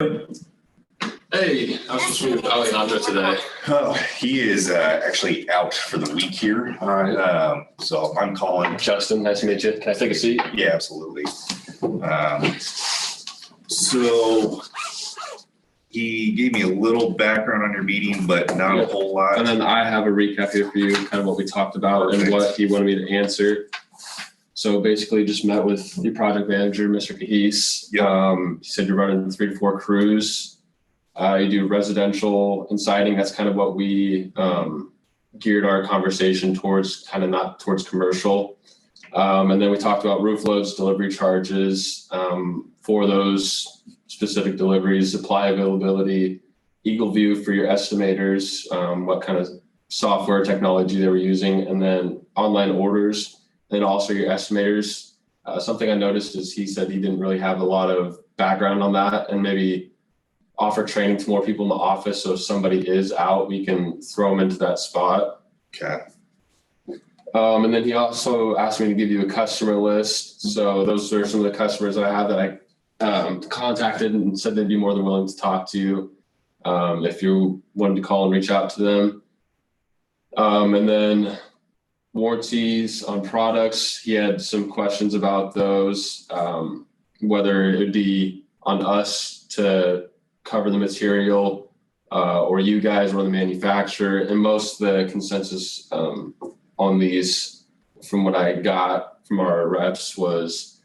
Hey, I was just with Alejandro today. Oh, he is actually out for the week here. All right. So I'm calling. Justin, nice to meet you. Can I take a seat? Yeah, absolutely. So he gave me a little background on your meeting, but not a whole lot. And then I have a recap here for you, kind of what we talked about and what he wanted me to answer. So basically just met with your project manager, Mr. Cahise. Yep. He said you're running 3 to 4 crews. You do residential and siding. That's kind of what we geared our conversation towards, kind of not towards commercial. And then we talked about roof loads, delivery charges for those specific deliveries, supply availability, Eagle View for your estimators, what kind of software technology they were using, and then online orders, and also your estimators. Something I noticed is he said he didn't really have a lot of background on that, and maybe offer training to more people in the office. So if somebody is out, we can throw them into that spot. Okay. And then he also asked me to give you a customer list. So those are some of the customers that I have that I contacted and said they'd be more than willing to talk to you if you wanted to call and reach out to them. And then warranties on products. He had some questions about those, whether it would be on us to cover the material or you guys or the manufacturer. And most of the consensus on these, from what I got from our reps, was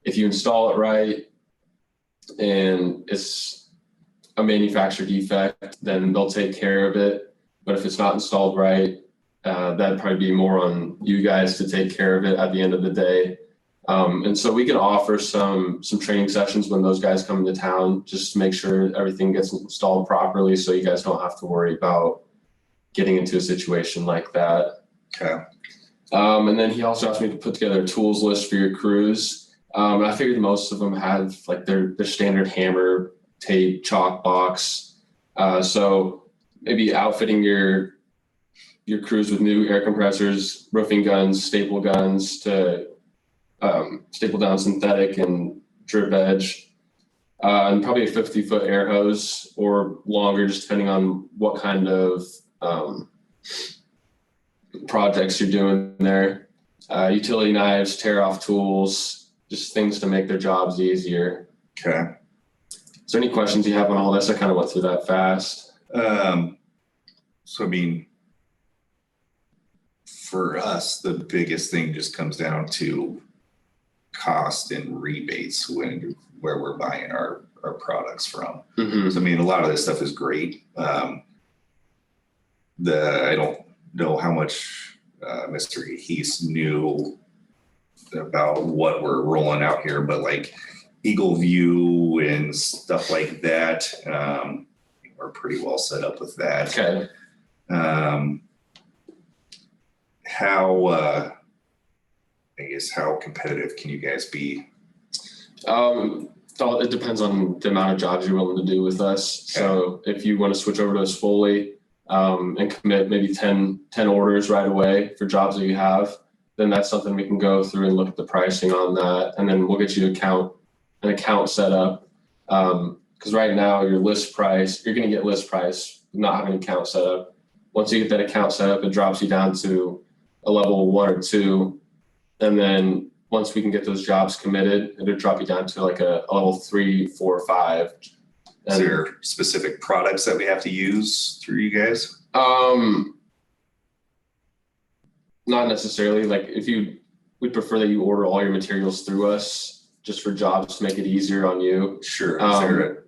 if you install it right and it's a manufacturer defect, then they'll take care of it. But if it's not installed right, that'd probably be more on you guys to take care of it at the end of the day. And so we can offer some training sessions when those guys come into town, just to make sure everything gets installed properly, so you guys don't have to worry about getting into a situation like that. Okay. And then he also asked me to put together a tools list for your crews. I figured most of them have like their standard hammer, tape, chalk box. So maybe outfitting your crews with new air compressors, roofing guns, staple guns to staple down synthetic and drip edge, and probably a 50-foot air hose or longer, just depending on what kind of projects you're doing there. Utility knives, tear off tools, just things to make their jobs easier. Okay. Is there any questions you have on all this? I kind of went through that fast. So I mean, for us, the biggest thing just comes down to cost and rebates where we're buying our products from. Mm-hmm. So I mean, a lot of this stuff is great. I don't know how much Mr. Heath knew about what we're rolling out here, but like Eagle View and stuff like that, we're pretty well set up with that. Okay. How competitive can you guys be? It depends on the amount of jobs you're willing to do with us. Okay. So if you want to switch over to us fully and commit maybe 10 orders right away for jobs that you have, then that's something we can go through and look at the pricing on that. And then we'll get you an account set up. Because right now your list price, you're going to get list price, not having an account set up. Once you get that account set up, it drops you down to a level 1 or 2. And then once we can get those jobs committed, it'll drop you down to like a level 3, 4, 5. Is there specific products that we have to use through you guys? Not necessarily. Like we'd prefer that you order all your materials through us just for jobs to make it easier on you. Sure. Is there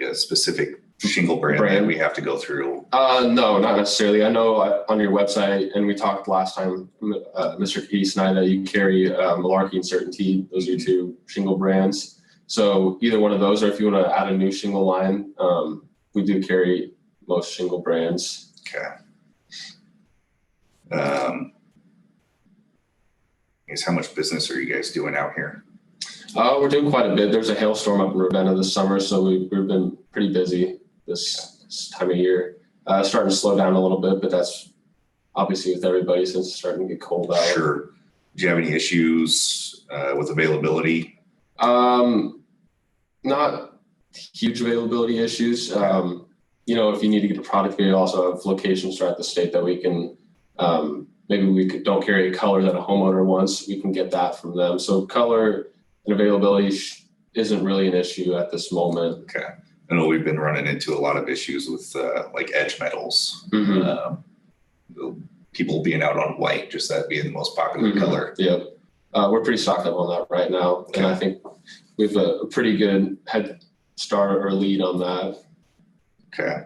a specific shingle brand that we have to go through? No, not necessarily. I know on your website, and we talked last time, Mr. Keese and I, that you carry Malarkey and Certainty. Those are your 2 shingle brands. So either one of those, or if you want to add a new shingle line, we do carry most shingle brands. Okay. I guess how much business are you guys doing out here? We're doing quite a bit. There's a hailstorm up in Ravenna this summer, so we've been pretty busy this time of year. Starting to slow down a little bit, but that's obviously with everybody since it's starting to get cold out. Sure. Do you have any issues with availability? Not huge availability issues. If you need to get a product, we also have locations throughout the state that we can, maybe don't carry a color that a homeowner wants, we can get that from them. So color and availability isn't really an issue at this moment. Okay. I know we've been running into a lot of issues with like edge metals. People being out on white, just that being the most popular color. Yeah. We're pretty stocked up on that right now. Okay. And I think we have a pretty good head start or lead on that. Okay.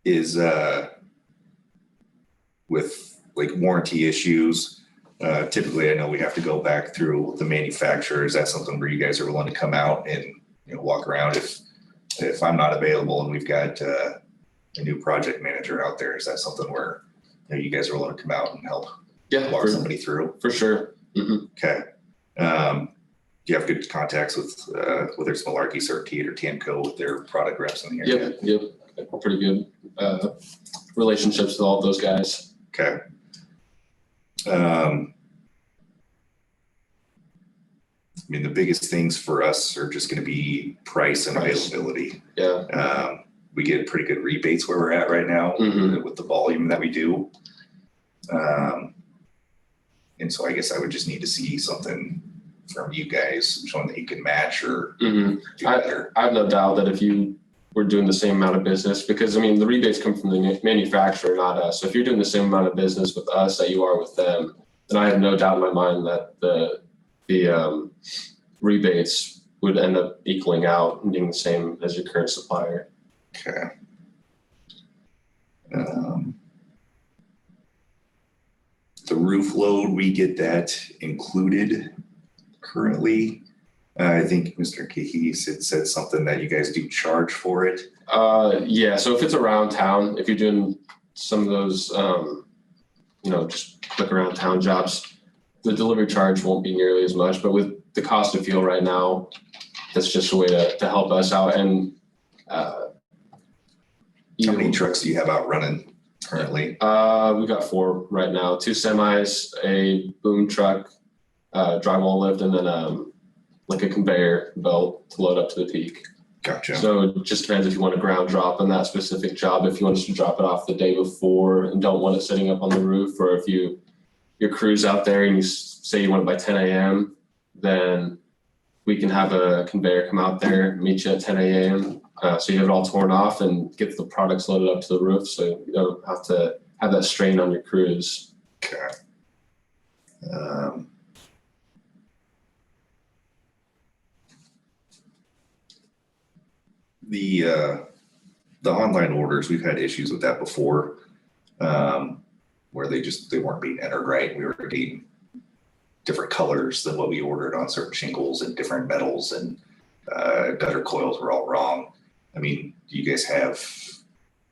Is with like warranty issues, typically I know we have to go back through the manufacturer. Is that something where you guys are willing to come out and walk around if I'm not available and we've got a new project manager out there? Is that something where you guys are willing to come out and help walk somebody through? For sure. Okay. Do you have good contacts with whether it's Malarkey, Certainty, or Tamco with their product reps in the area? Yep. Pretty good relationships with all of those guys. Okay. I mean, the biggest things for us are just going to be price and availability. Yeah. We get pretty good rebates where we're at right now with the volume that we do. And so I guess I would just need to see something from you guys showing that you can match or do better. I have no doubt that if you were doing the same amount of business, because I mean, the rebates come from the manufacturer, not us. So if you're doing the same amount of business with us that you are with them, then I have no doubt in my mind that the rebates would end up equaling out and being the same as your current supplier. Okay. The roof load, we get that included currently. I think Mr. Cahis had said something that you guys do charge for it. Yeah. So if it's around town, if you're doing some of those, just quick around town jobs, the delivery charge won't be nearly as much. But with the cost of fuel right now, that's just a way to help us out. And how many trucks do you have out running currently? We've got 4 right now: 2 semis, a boom truck, drywall lift, and then like a conveyor belt to load up to the peak. Gotcha. So it just depends if you want a ground drop on that specific job, if you want us to drop it off the day before and don't want it sitting up on the roof, or if your crew's out there and you say you want it by 10 a.m., then we can have a conveyor come out there, meet you at 10 a.m. So you have it all torn off and get the products loaded up to the roof, so you don't have to have that strain on your crews. Okay. The online orders, we've had issues with that before, where they weren't being entered right. We were getting different colors than what we ordered on certain shingles and different metals, and gutter coils were all wrong. I mean, do you guys have?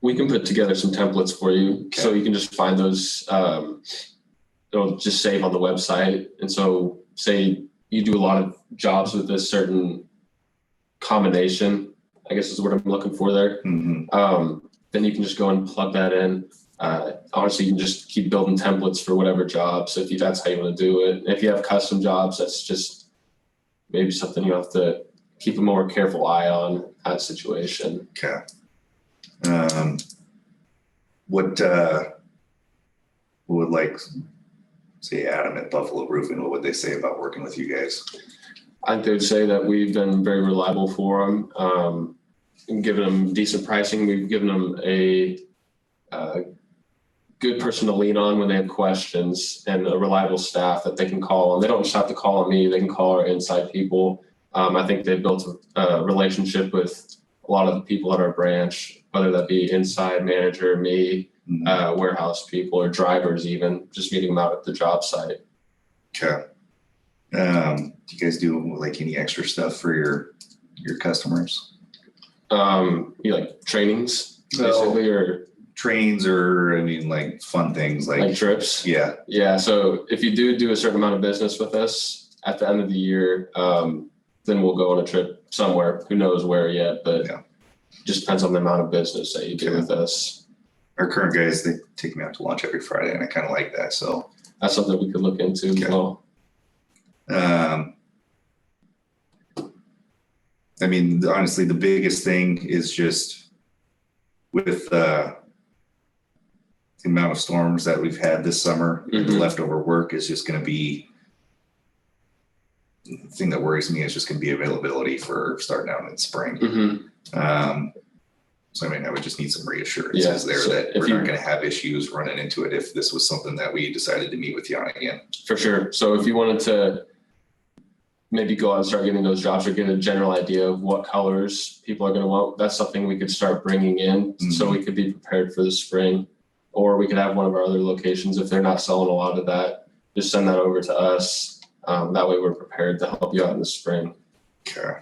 We can put together some templates for you, okay, so you can just find those. It'll just save on the website, and so say you do a lot of jobs with this certain combination, I guess is what I'm looking for there. Then you can just go and plug that in. Honestly, you can just keep building templates for whatever job. So if that's how you want to do it. If you have custom jobs, that's just maybe something you have to keep a more careful eye on that situation. Okay. What would say Adam at Buffalo Roofing, what would they say about working with you guys? I think they would say that we've been very reliable for them, and given them decent pricing. We've given them a good person to lean on when they have questions, and a reliable staff that they can call on. They don't just have to call on me, they can call our inside people. I think they've built a relationship with a lot of the people at our branch, whether that be inside manager, me, warehouse people, or drivers even, just meeting them out at the job site. Okay. Do you guys do any extra stuff for your customers? Like trainings, basically, or trains, or fun things like trips. Yeah. Yeah. So if you do a certain amount of business with us at the end of the year, then we'll go on a trip somewhere. Who knows where yet, but just depends on the amount of business that you do with us. Our current guys, they take me out to lunch every Friday, and I kind of like that. So that's something we could look into as well. I mean, honestly, the biggest thing is just with the amount of storms that we've had this summer, and the leftover work is just going to be, the thing that worries me is just going to be availability for starting out in spring. So I mean, I would just need some reassurances there so that if we're you- not going to have issues running into it if this was something that we decided to meet with you on again. For sure. So if you wanted to maybe go out and start getting those jobs or get a general idea of what colors people are going to want, that's something we could start bringing in so we could be prepared for the spring. Or we could have one of our other locations, if they're not selling a lot of that, just send that over to us. That way we're prepared to help you out in the spring. Okay.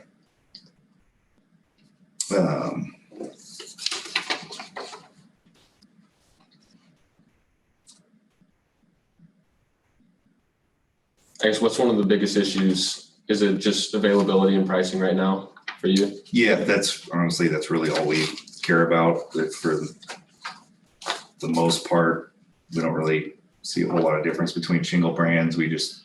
I guess what's one of the biggest issues? Is it just availability and pricing right now for you? Yeah, that's honestly, that's really all we care about. For the most part, we don't really see a whole lot of difference between shingle brands. We just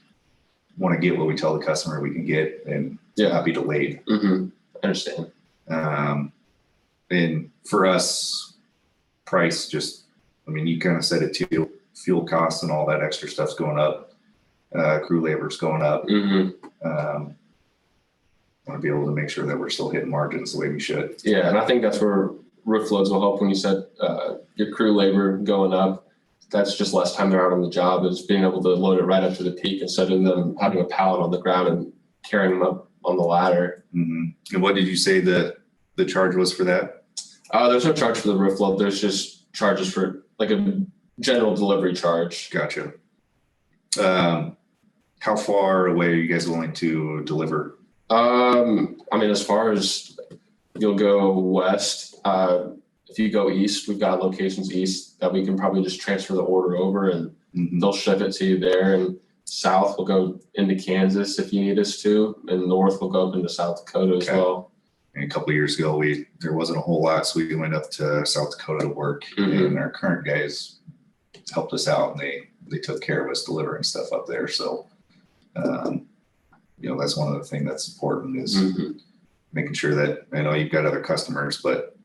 want to get what we tell the customer we can get and not be delayed. I understand. And for us, price just, I mean, you kind of said it too, fuel costs and all that extra stuff's going up. Crew labor's going up. Want to be able to make sure that we're still hitting margins the way we should. Yeah, and I think that's where roof loads will help. When you said your crew labor going up, that's just less time they're out on the job, is being able to load it right up to the peak instead of them having a pallet on the ground and carrying them up on the ladder. And what did you say the charge was for that? There's no charge for the roof load. There's just charges for like a general delivery charge. Gotcha. How far away are you guys willing to deliver? I mean, as far as you'll go west, if you go east, we've got locations east that we can probably just transfer the order over and they'll ship it to you there. And south, we'll go into Kansas if you need us to, and north, we'll go up into South Dakota as well. And a couple of years ago, there wasn't a whole lot, so we went up to South Dakota to work, and our current guys helped us out, and they took care of us delivering stuff up there. So, that's one of the things that's important is making sure that, I know you've got other customers, but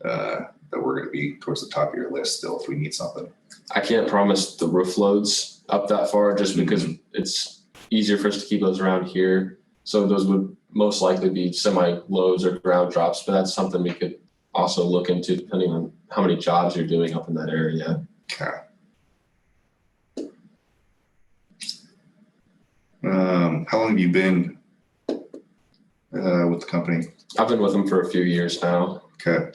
that we're going to be towards the top of your list still if we need something. I can't promise the roof loads up that far just because it's easier for us to keep those around here. So those would most likely be semi loads or ground drops, but that's something we could also look into depending on how many jobs you're doing up in that area. Okay. How long have you been with the company? I've been with them for a few years now. Okay.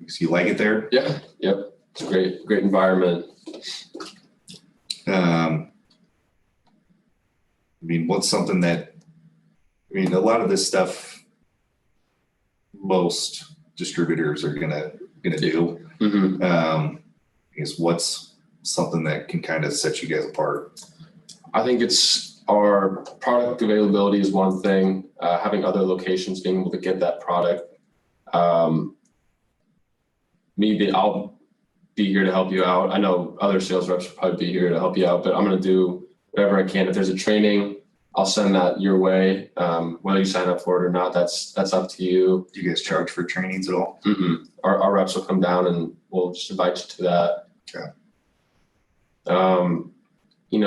So you like it there? Yeah. Yep. It's a great environment. I mean, what's something that, a lot of this stuff, most distributors are gonna do. Is what's something that can kind of set you guys apart? I think it's our product availability is one thing. Having other locations, being able to get that product. I'll be here to help you out. I know other sales reps will probably be here to help you out, but I'm going to do whatever I can. If there's a training, I'll send that your way. Whether you sign up for it or not, that's up to you. Do you guys charge for trainings at all? Our reps will come down and we'll just invite you to that. Okay.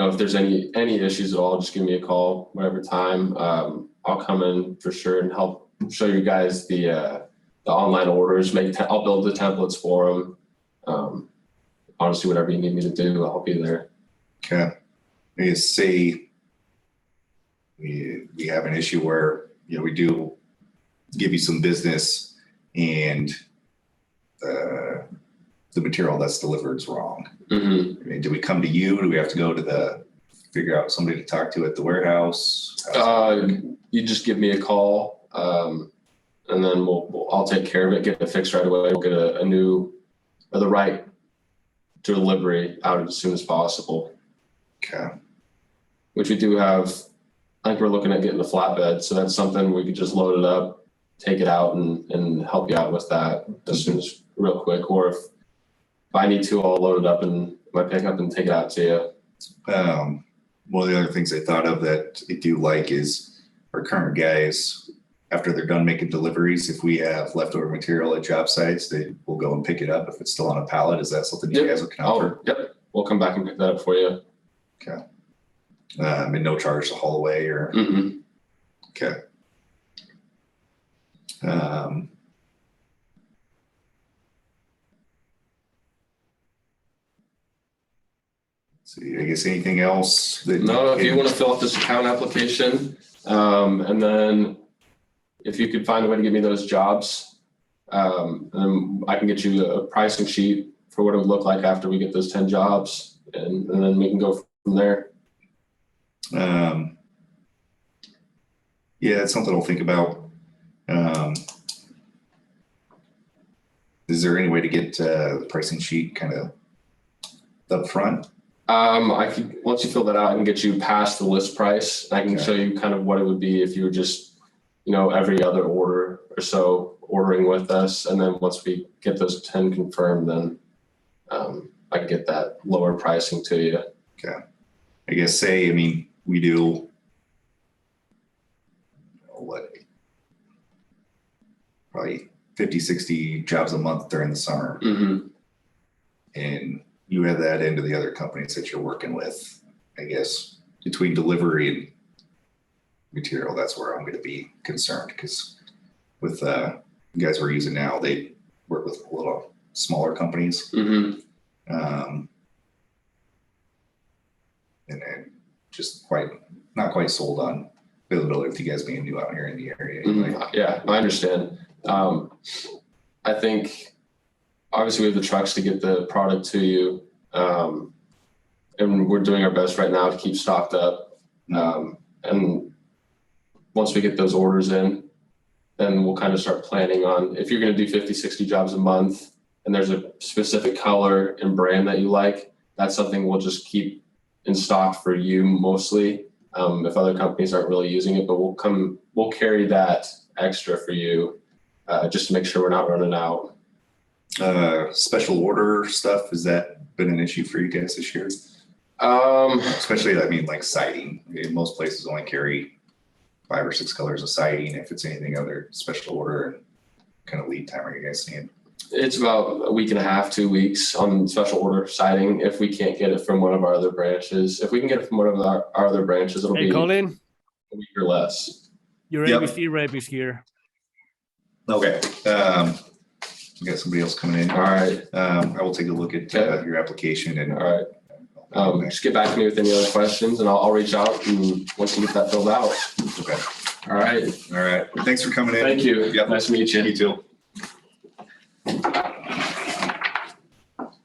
If there's any issues at all, just give me a call, whatever time. I'll come in for sure and help show you guys the online orders. I'll build the templates for them. Honestly, whatever you need me to do, I'll be there. Okay. Maybe say we have an issue where, we do give you some business and the material that's delivered is wrong. Do we come to you? Do we have to go to figure out somebody to talk to at the warehouse? You just give me a call, and then I'll take care of it, get it fixed right away. We'll get the right delivery out as soon as possible. Okay. Which we do have. I think we're looking at getting a flatbed, so that's something we could just load it up, take it out, and help you out with that as soon as real quick. Or if I need to, I'll load it up in my pickup and take it out to you. One of the other things I thought of that I do like is our current guys, after they're done making deliveries, if we have leftover material at job sites, they will go and pick it up if it's still on a pallet. Is that something you guys can offer? Yep. We'll come back and pick that up for you. Okay. And no charge to haul away or, Mm-mm. okay. See, I guess anything else that? No, if you want to fill out this account application, and then if you could find a way to give me those jobs, and then I can get you a pricing sheet for what it would look like after we get those 10 jobs, and then we can go from there. Yeah, it's something I'll think about. Is there any way to get the pricing sheet kind of up front? I could, once you fill that out, I can get you past the list price. I can Okay. show you kind of what it would be if you were just, every other order or so ordering with us. And then once we get those 10 confirmed, then I can get that lower pricing to you. Okay. I guess we do what, probably 50, 60 jobs a month during the summer. Mm-hmm. And you have that into the other companies that you're working with. I guess between delivery and material, that's where I'm going to be concerned, because with the guys we're using now, they work with a little smaller companies. Mm-hmm. And then just not quite sold on availability with you guys being new out here in the area. Anyway. Mm-hmm. Yeah, I understand. I think obviously we have the trucks to get the product to you. And we're doing our best right now to keep stocked up. And once we get those orders in, then we'll kind of start planning on, if you're going to do 50, 60 jobs a month and there's a specific color and brand that you like, that's something we'll just keep in stock for you mostly. If other companies aren't really using it, but we'll carry that extra for you, just to make sure we're not running out. Special order stuff, has that been an issue for you guys this year? Especially, like siding. Most places only carry 5 or 6 colors of siding. If it's anything other special order, and kind of lead time are you guys seeing? It's about a week and a half, 2 weeks on special order siding. If we can't get it from one of our other branches, if we can get it from one of our other branches, it'll be Colin, a week or less. your Yep. ABC rep is here. Okay. We got somebody else coming in. All right. I will take a look at your application and. All right. Just get back to me with any other questions and I'll reach out and once you get that filled out. Okay. All right. All right. Thanks for coming in. Thank you. Yep. Nice to meet you. You too.